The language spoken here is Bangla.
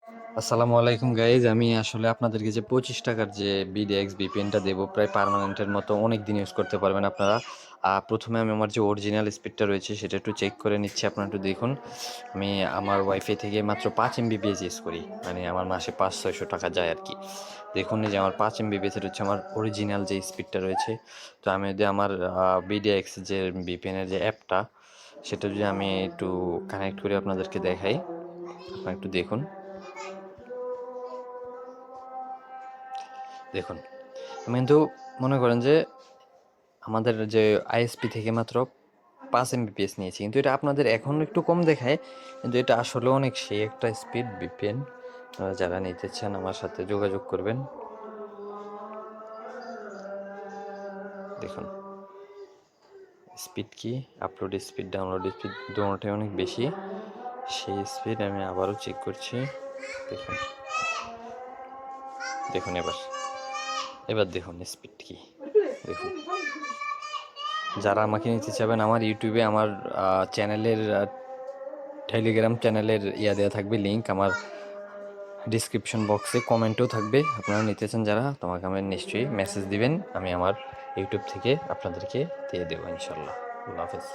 আসসালামু আলাইকুম গাইজ। আমি আসলে আপনাদেরকে যে 25 টাকার যে BDX VPNটা দেবো, প্রায় পার্মানেন্টের মতো অনেক দিন ইউজ করতে পারবেন আপনারা। প্রথমে আমি আমার যে অরিজিনাল স্পিডটা রয়েছে সেটা একটু চেক করে নিচ্ছি, আপনারা একটু দেখুন। আমি আমার ওয়াইফাই থেকে মাত্র 5 MBPS ইউজ করি, মানে আমার মাসে 500-600 টাকা যায় আর কি। দেখুন এই যে আমার 5 MBPS হচ্ছে আমার অরিজিনাল যে স্পিডটা রয়েছে। তো আমি যদি আমার BDX যে VPN-এর যে অ্যাপটা, সেটা যদি আমি একটু কানেক্ট করে আপনাদেরকে দেখাই, আপনারা একটু দেখুন। দেখুন, আমি কিন্তু মনে করেন যে আমাদের যে আইএসপি থেকে মাত্র 5 এমবিপিএস নিয়েছি, কিন্তু এটা আপনাদের এখন একটু কম দেখায়, কিন্তু এটা আসলে অনেক সেই একটা স্পিড ভিপিএন। যারা নিতে চান আমার সাথে যোগাযোগ করবেন। দেখুন স্পিড কি, আপলোড স্পিড, ডাউনলোড স্পিড দুটোটাই অনেক বেশি। সেই স্পিড আমি আবারও চেক করছি। দেখুন দেখুন এবার এবার দেখুন স্পিড কি, দেখুন। যারা আমাকে নিতে চাবেন, আমার ইউটিউবে আমার চ্যানেলের টেলিগ্রাম চ্যানেলের দেওয়া থাকবে লিঙ্ক, আমার ডিসক্রিপশন বক্সে কমেন্টও থাকবে। আপনারা নিতে চান যারা, তোমাকে আমি নিশ্চয়ই মেসেজ দিবেন, আমি আমার ইউটিউব থেকে আপনাদেরকে দিয়ে দেবো ইনশাল্লাহ। আল্লাহ হাফেজ।